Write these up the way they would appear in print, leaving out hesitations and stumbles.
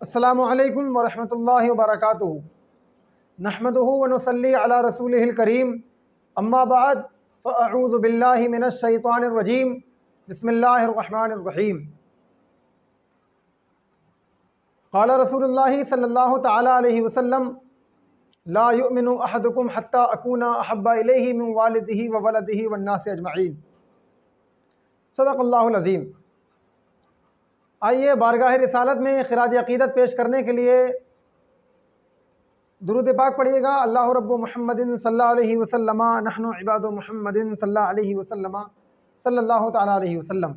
السلام علیکم ورحمۃ اللہ وبرکاتہ۔ نحمدہ ونصلی علی رسولہ الکریم، اما بعد فاعوذ باللہ من الشیطان الرجیم، بسم اللہ الرحمن الرحیم۔ قال رسول اللہ صلی اللہ تعالی علیہ وسلم: لا یؤمن احدکم حتی اکون احب الیہ من والدہ وولدہ والناس اجمعین۔ صدق اللہ العظیم۔ آئیے بارگاہ رسالت میں خراج عقیدت پیش کرنے کے لیے درود پاک پڑھیے گا۔ اللہ رب محمد صلی اللہ علیہ وسلم، نحن عباد محمد صلی اللہ علیہ وسلم، صلی اللہ تعالی علیہ وسلم۔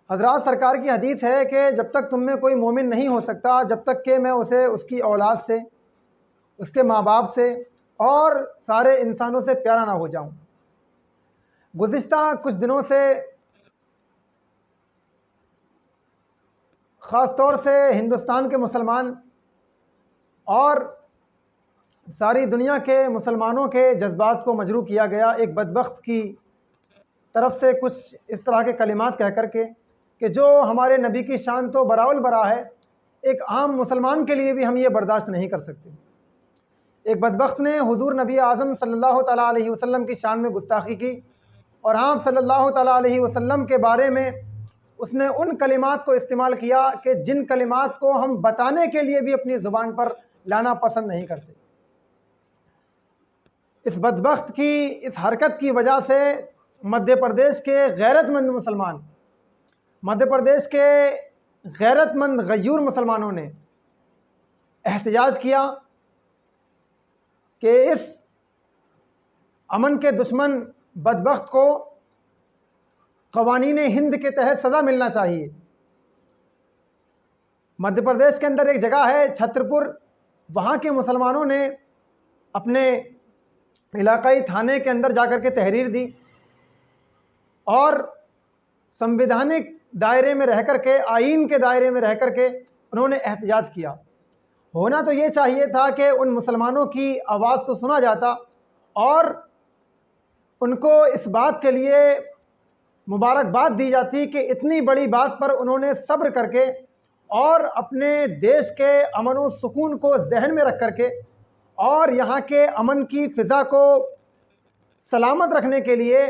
حضرات، سرکار کی حدیث ہے کہ جب تک تم میں کوئی مومن نہیں ہو سکتا جب تک کہ میں اسے اس کی اولاد سے، اس کے ماں باپ سے اور سارے انسانوں سے پیارا نہ ہو جاؤں۔ گزشتہ کچھ دنوں سے خاص طور سے ہندوستان کے مسلمان اور ساری دنیا کے مسلمانوں کے جذبات کو مجروح کیا گیا ایک بدبخت کی طرف سے کچھ اس طرح کے کلمات کہہ کر کے کہ جو ہمارے نبی کی شان تو براء البراء ہے، ایک عام مسلمان کے لیے بھی ہم یہ برداشت نہیں کر سکتے۔ ایک بدبخت نے حضور نبی اعظم صلی اللہ تعالیٰ علیہ وسلم کی شان میں گستاخی کی اور آپ صلی اللہ تعالیٰ علیہ وسلم کے بارے میں اس نے ان کلمات کو استعمال کیا کہ جن کلمات کو ہم بتانے کے لیے بھی اپنی زبان پر لانا پسند نہیں کرتے۔ اس بدبخت کی اس حرکت کی وجہ سے مدھیہ پردیش کے غیرت مند مسلمان، مدھیہ پردیش کے غیرت مند غیور مسلمانوں نے احتجاج کیا کہ اس امن کے دشمن بدبخت کو قوانین ہند کے تحت سزا ملنا چاہیے۔ مدھیہ پردیش کے اندر ایک جگہ ہے چھترپور، وہاں کے مسلمانوں نے اپنے علاقائی تھانے کے اندر جا کر کے تحریر دی اور سمویدھانک دائرے میں رہ کر کے، آئین کے دائرے میں رہ کر کے انہوں نے احتجاج کیا۔ ہونا تو یہ چاہیے تھا کہ ان مسلمانوں کی آواز کو سنا جاتا اور ان کو اس بات کے لیے مبارکباد دی جاتی کہ اتنی بڑی بات پر انہوں نے صبر کر کے اور اپنے دیش کے امن و سکون کو ذہن میں رکھ کر کے اور یہاں کے امن کی فضا کو سلامت رکھنے کے لیے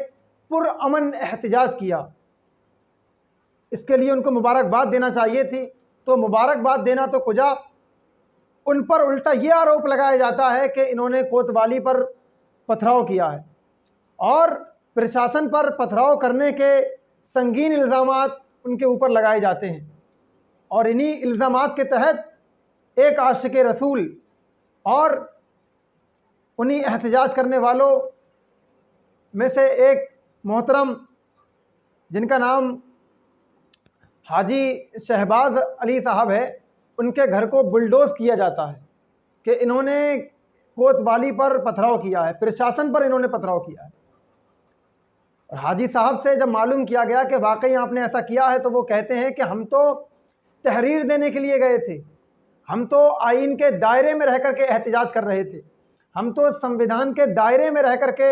پرامن احتجاج کیا۔ اس کے لیے ان کو مبارکباد دینا چاہیے تھی، تو مبارکباد دینا تو کجا، ان پر الٹا یہ آروپ لگایا جاتا ہے کہ انہوں نے کوتوالی پر پتھراؤ کیا ہے اور پرشاسن پر پتھراؤ کرنے کے سنگین الزامات ان کے اوپر لگائے جاتے ہیں۔ اور انہی الزامات کے تحت ایک عاشق رسول اور انہی احتجاج کرنے والوں میں سے ایک محترم جن کا نام حاجی شہباز علی صاحب ہے، ان کے گھر کو بلڈوز کیا جاتا ہے کہ انہوں نے کوتوالی پر پتھراؤ کیا ہے، پرشاسن پر انہوں نے پتھراؤ کیا ہے۔ اور حاجی صاحب سے جب معلوم کیا گیا کہ واقعی آپ نے ایسا کیا ہے تو وہ کہتے ہیں کہ ہم تو تحریر دینے کے لیے گئے تھے، ہم تو آئین کے دائرے میں رہ کر کے احتجاج کر رہے تھے، ہم تو سمویدھان کے دائرے میں رہ کر کے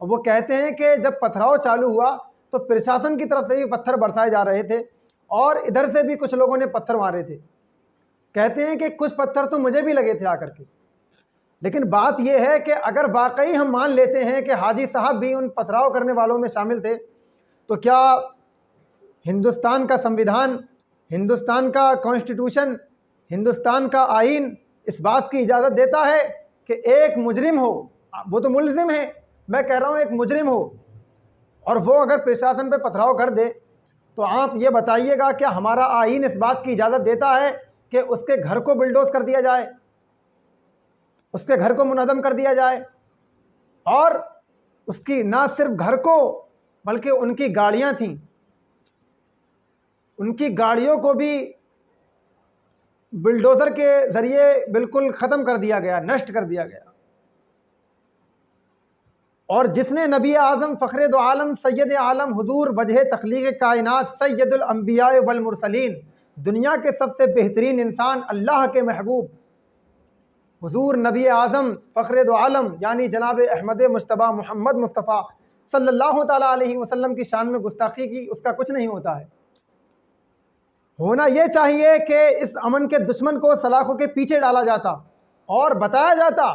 اور وہ کہتے ہیں کہ جب پتھراؤ چالو ہوا تو پرشاسن کی طرف سے بھی پتھر برسائے جا رہے تھے اور ادھر سے بھی کچھ لوگوں نے پتھر مارے تھے۔ کہتے ہیں کہ کچھ پتھر تو مجھے بھی لگے تھے آ کر کے۔ لیکن بات یہ ہے کہ اگر واقعی ہم مان لیتے ہیں کہ حاجی صاحب بھی ان پتھراؤ کرنے والوں میں شامل تھے، تو کیا ہندوستان کا سمویدھان، ہندوستان کا کانسٹیٹیوشن، ہندوستان کا آئین اس بات کی اجازت دیتا ہے کہ ایک مجرم ہو، وہ تو ملزم ہے، میں کہہ رہا ہوں ایک مجرم ہو، اور وہ اگر پرشاسن پہ پتھراؤ کر دے تو آپ یہ بتائیے گا کیا ہمارا آئین اس بات کی اجازت دیتا ہے کہ اس کے گھر کو بلڈوز کر دیا جائے، اس کے گھر کو منہدم کر دیا جائے، اور اس کی نہ صرف گھر کو بلکہ ان کی گاڑیاں تھیں، ان کی گاڑیوں کو بھی بلڈوزر کے ذریعے بالکل ختم کر دیا گیا، نشٹ کر دیا گیا۔ اور جس نے نبی اعظم فخر دو عالم سید عالم حضور وجہ تخلیق کائنات سید الانبیاء والمرسلین، دنیا کے سب سے بہترین انسان، اللہ کے محبوب حضور نبی اعظم فخر دو عالم یعنی جناب احمد مجتبیٰ محمد مصطفیٰ صلی اللہ تعالیٰ علیہ وسلم کی شان میں گستاخی کی، اس کا کچھ نہیں ہوتا ہے۔ ہونا یہ چاہیے کہ اس امن کے دشمن کو سلاخوں کے پیچھے ڈالا جاتا اور بتایا جاتا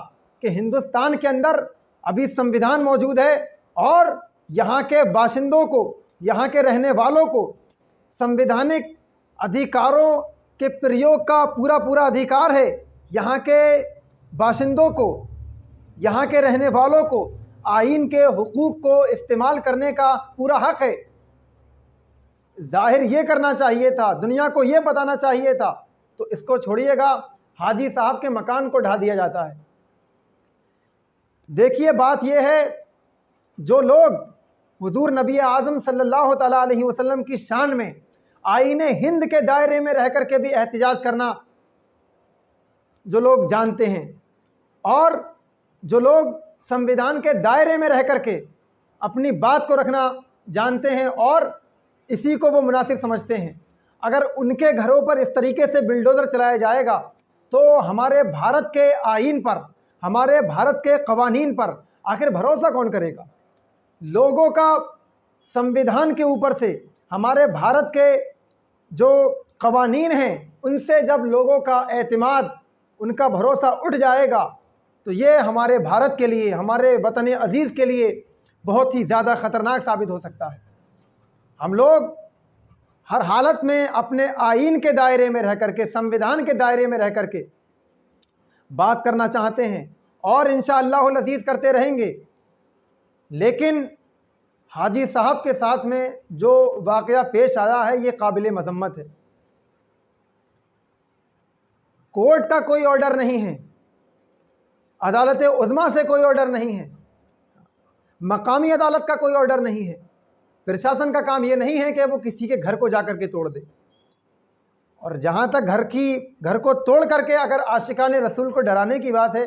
کہ ہندوستان کے اندر ابھی سمویدھان موجود ہے اور یہاں کے باشندوں کو، یہاں کے رہنے والوں کو سمویدھانک ادھیکاروں کے پریوگ کا پورا ادھیکار ہے۔ یہاں کے باشندوں کو، یہاں کے رہنے والوں کو آئین کے حقوق کو استعمال کرنے کا پورا حق ہے۔ ظاہر یہ کرنا چاہیے تھا، دنیا کو یہ بتانا چاہیے تھا، تو اس کو چھوڑیے گا، حاجی صاحب کے مکان کو ڈھا دیا جاتا ہے۔ دیکھیے بات یہ ہے، جو لوگ حضور نبی اعظم صلی اللہ تعالیٰ علیہ وسلم کی شان میں آئین ہند کے دائرے میں رہ کر کے بھی احتجاج کرنا جو لوگ جانتے ہیں، اور جو لوگ سمویدھان کے دائرے میں رہ کر کے اپنی بات کو رکھنا جانتے ہیں اور اسی کو وہ مناسب سمجھتے ہیں، اگر ان کے گھروں پر اس طریقے سے بلڈوزر چلایا جائے گا تو ہمارے بھارت کے آئین پر، ہمارے بھارت کے قوانین پر آخر بھروسہ کون کرے گا؟ لوگوں کا سمویدھان کے اوپر سے، ہمارے بھارت کے جو قوانین ہیں ان سے جب لوگوں کا اعتماد، ان کا بھروسہ اٹھ جائے گا تو یہ ہمارے بھارت کے لیے، ہمارے وطن عزیز کے لیے بہت ہی زیادہ خطرناک ثابت ہو سکتا ہے۔ ہم لوگ ہر حالت میں اپنے آئین کے دائرے میں رہ کر کے، سمویدھان کے دائرے میں رہ کر کے بات کرنا چاہتے ہیں اور انشاءاللہ العزیز کرتے رہیں گے، لیکن حاجی صاحب کے ساتھ میں جو واقعہ پیش آیا ہے یہ قابل مذمت ہے۔ کورٹ کا کوئی آرڈر نہیں ہے، عدالت عظمیٰ سے کوئی آرڈر نہیں ہے، مقامی عدالت کا کوئی آرڈر نہیں ہے، پرشاسن کا کام یہ نہیں ہے کہ وہ کسی کے گھر کو جا کر کے توڑ دے، اور جہاں تک گھر کو توڑ کر کے اگر عاشقان رسول کو ڈرانے کی بات ہے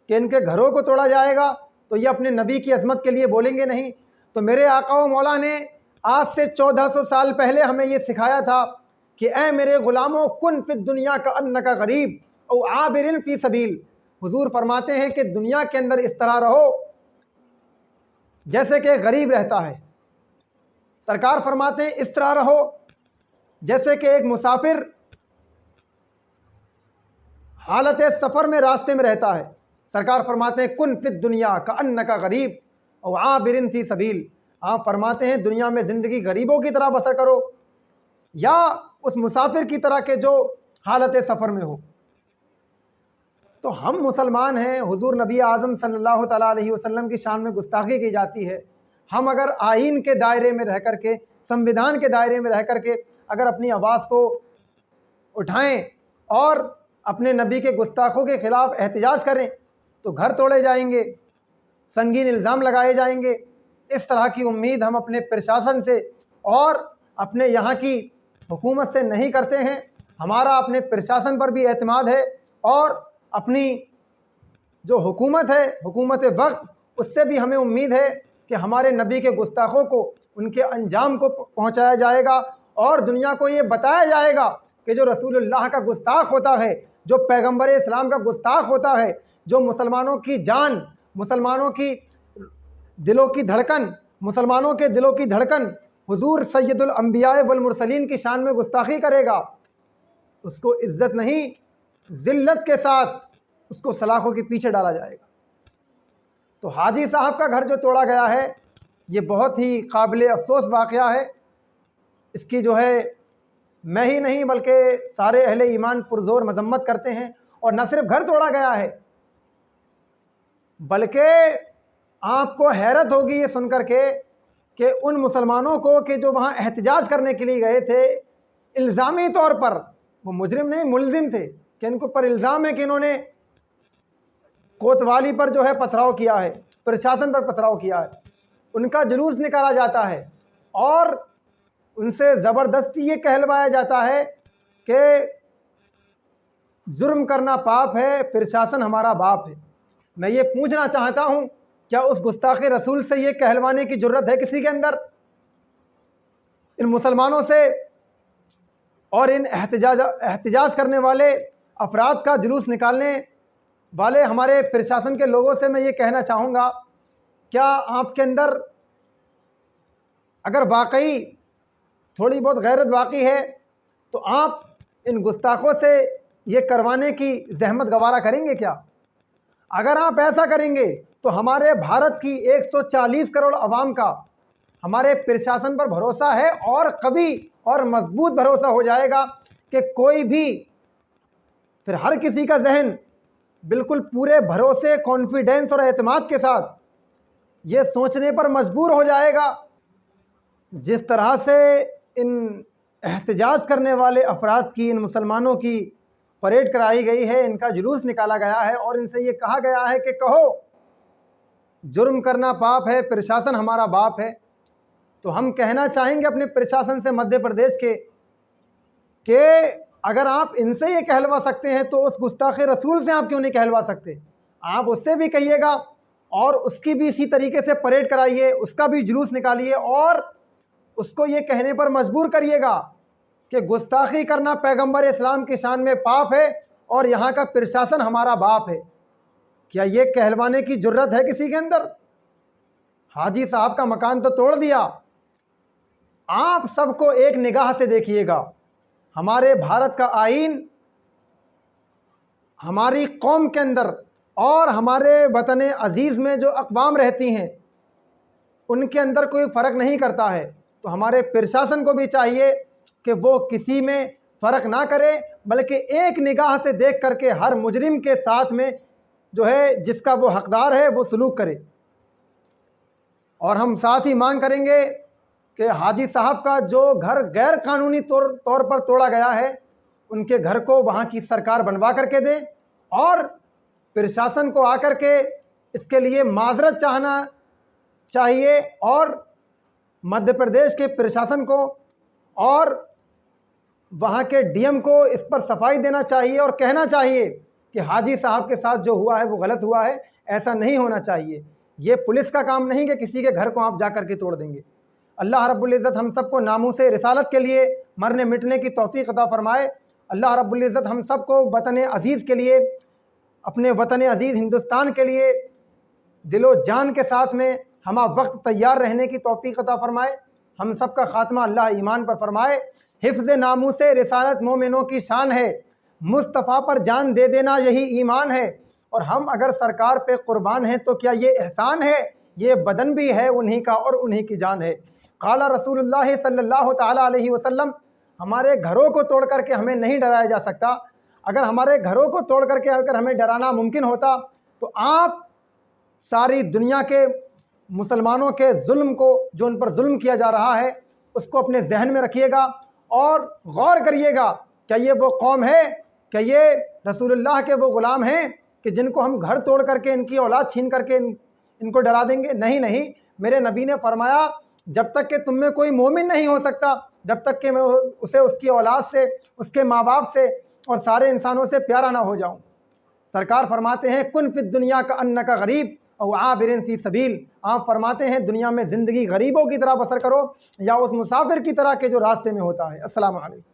کہ ان کے گھروں کو توڑا جائے گا تو یہ اپنے نبی کی عظمت کے لیے بولیں گے نہیں؟ تو میرے آقا و مولا نے آج سے 1400 سال پہلے ہمیں یہ سکھایا تھا کہ اے میرے غلاموں، کن فی الدنیا کأنک غریب او عابر فی سبیل۔ حضور فرماتے ہیں کہ دنیا کے اندر اس طرح رہو جیسے کہ غریب رہتا ہے، سرکار فرماتے ہیں اس طرح رہو جیسے کہ ایک مسافر حالت سفر میں راستے میں رہتا ہے۔ سرکار فرماتے ہیں کن فی الدنیا کأنک غریب او عابر فی سبیل۔ آپ فرماتے ہیں دنیا میں زندگی غریبوں کی طرح بسر کرو یا اس مسافر کی طرح کہ جو حالت سفر میں ہو۔ تو ہم مسلمان ہیں، حضور نبی اعظم صلی اللہ تعالیٰ علیہ وسلم کی شان میں گستاخی کی جاتی ہے، ہم اگر آئین کے دائرے میں رہ کر کے، سمویدھان کے دائرے میں رہ کر کے اگر اپنی آواز کو اٹھائیں اور اپنے نبی کے گستاخوں کے خلاف احتجاج کریں تو گھر توڑے جائیں گے، سنگین الزام لگائے جائیں گے۔ اس طرح کی امید ہم اپنے پرشاسن سے اور اپنے یہاں کی حکومت سے نہیں کرتے ہیں۔ ہمارا اپنے پرشاسن پر بھی اعتماد ہے اور اپنی جو حکومت ہے، حکومت وقت، اس سے بھی ہمیں امید ہے کہ ہمارے نبی کے گستاخوں کو ان کے انجام کو پہنچایا جائے گا اور دنیا کو یہ بتایا جائے گا کہ جو رسول اللہ کا گستاخ ہوتا ہے، جو پیغمبر اسلام کا گستاخ ہوتا ہے، جو مسلمانوں کی جان، مسلمانوں کی دلوں کی دھڑکن، مسلمانوں کے دلوں کی دھڑکن حضور سید الانبیاء والمرسلین کی شان میں گستاخی کرے گا، اس کو عزت نہیں، ذلت کے ساتھ اس کو سلاخوں کے پیچھے ڈالا جائے گا۔ تو حاجی صاحب کا گھر جو توڑا گیا ہے یہ بہت ہی قابل افسوس واقعہ ہے۔ اس کی جو ہے میں ہی نہیں بلکہ سارے اہل ایمان پرزور مذمت کرتے ہیں، اور نہ صرف گھر توڑا گیا ہے بلکہ آپ کو حیرت ہوگی یہ سن کر کے کہ ان مسلمانوں کو کہ جو وہاں احتجاج کرنے کے لیے گئے تھے، الزامی طور پر، وہ مجرم نہیں ملزم تھے کہ ان کو پر الزام ہے کہ انہوں نے کوتوالی پر جو ہے پتھراؤ کیا ہے، پرشاسن پر پتھراؤ کیا ہے، ان کا جلوس نکالا جاتا ہے اور ان سے زبردستی یہ کہلوایا جاتا ہے کہ جرم کرنا پاپ ہے، پرشاسن ہمارا باپ ہے۔ میں یہ پوچھنا چاہتا ہوں، کیا اس گستاخ رسول سے یہ کہلوانے کی جرت ہے کسی کے اندر؟ ان مسلمانوں سے اور ان احتجاج کرنے والے افراد کا جلوس نکالنے والے ہمارے پرشاسن کے لوگوں سے میں یہ کہنا چاہوں گا، کیا آپ کے اندر اگر واقعی تھوڑی بہت غیرت واقعی ہے تو آپ ان گستاخوں سے یہ کروانے کی زحمت گوارا کریں گے کیا؟ اگر آپ ایسا کریں گے تو ہمارے بھارت کی 140 کروڑ عوام کا ہمارے پرشاسن پر بھروسہ ہے اور قوی اور مضبوط بھروسہ ہو جائے گا کہ کوئی بھی پھر ہر کسی کا ذہن بالکل پورے بھروسے، کانفیڈینس اور اعتماد کے ساتھ یہ سوچنے پر مجبور ہو جائے گا جس طرح سے ان احتجاج کرنے والے افراد کی، ان مسلمانوں کی پریڈ کرائی گئی ہے، ان کا جلوس نکالا گیا ہے اور ان سے یہ کہا گیا ہے کہ کہو جرم کرنا پاپ ہے، پرشاسن ہمارا باپ ہے۔ تو ہم کہنا چاہیں گے اپنے پرشاسن سے مدھیہ پردیش کے کہ اگر آپ ان سے یہ کہلوا سکتے ہیں تو اس گستاخ رسول سے آپ کیوں نہیں کہلوا سکتے؟ آپ اس سے بھی کہیے گا اور اس کی بھی اسی طریقے سے پریڈ کرائیے، اس کا بھی جلوس نکالیے اور اس کو یہ کہنے پر مجبور کریے گا کہ گستاخی کرنا پیغمبر اسلام کی شان میں پاپ ہے اور یہاں کا پرشاسن ہمارا باپ ہے۔ کیا یہ کہلوانے کی جرت ہے کسی کے اندر؟ حاجی صاحب کا مکان تو توڑ دیا۔ آپ سب کو ایک نگاہ سے دیکھیے گا، ہمارے بھارت کا آئین ہماری قوم کے اندر اور ہمارے وطن عزیز میں جو اقوام رہتی ہیں ان کے اندر کوئی فرق نہیں کرتا ہے۔ تو ہمارے پرشاسن کو بھی چاہیے کہ وہ کسی میں فرق نہ کرے بلکہ ایک نگاہ سے دیکھ کر کے ہر مجرم کے ساتھ میں جو ہے جس کا وہ حقدار ہے وہ سلوک کرے۔ اور ہم ساتھ ہی مانگ کریں گے کہ حاجی صاحب کا جو گھر غیر قانونی طور پر توڑا گیا ہے ان کے گھر کو وہاں کی سرکار بنوا کر کے دے اور پرشاسن کو آ کر کے اس کے لیے معذرت چاہنا چاہیے اور مدھیہ پردیش کے پرشاسن کو اور وہاں کے ڈی ایم کو اس پر صفائی دینا چاہیے اور کہنا چاہیے کہ حاجی صاحب کے ساتھ جو ہوا ہے وہ غلط ہوا ہے، ایسا نہیں ہونا چاہیے۔ یہ پولیس کا کام نہیں کہ کسی کے گھر کو آپ جا کر کے توڑ دیں گے۔ اللہ رب العزت ہم سب کو ناموس رسالت کے لیے مرنے مٹنے کی توفیق عطا فرمائے۔ اللہ رب العزت ہم سب کو وطن عزیز کے لیے، اپنے وطن عزیز ہندوستان کے لیے دل و جان کے ساتھ میں ہمہ وقت تیار رہنے کی توفیق عطا فرمائے۔ ہم سب کا خاتمہ اللہ ایمان پر فرمائے۔ حفظ ناموس رسالت مومنوں کی شان ہے، مصطفیٰ پر جان دے دینا یہی ایمان ہے، اور ہم اگر سرکار پہ قربان ہیں تو کیا یہ احسان ہے؟ یہ بدن بھی ہے انہی کا اور انہی کی جان ہے۔ قال رسول اللہ صلی اللہ تعالیٰ علیہ وسلم، ہمارے گھروں کو توڑ کر کے ہمیں نہیں ڈرایا جا سکتا۔ اگر ہمارے گھروں کو توڑ کر کے اگر ہمیں ڈرانا ممکن ہوتا تو آپ ساری دنیا کے مسلمانوں کے ظلم کو، جو ان پر ظلم کیا جا رہا ہے، اس کو اپنے ذہن میں رکھیے گا اور غور کریے گا، کیا یہ وہ قوم ہے، کیا یہ رسول اللہ کے وہ غلام ہیں کہ جن کو ہم گھر توڑ کر کے ان کی اولاد چھین کر کے ان کو ڈرا دیں گے؟ نہیں، میرے نبی نے فرمایا جب تک کہ تم میں کوئی مومن نہیں ہو سکتا جب تک کہ میں اسے اس کی اولاد سے، اس کے ماں باپ سے اور سارے انسانوں سے پیارا نہ ہو جاؤں۔ سرکار فرماتے ہیں کن فی الدنیا کا انک غریب او عابر فی سبیل، آپ فرماتے ہیں دنیا میں زندگی غریبوں کی طرح بسر کرو یا اس مسافر کی طرح کہ جو راستے میں ہوتا ہے۔ السلام علیکم۔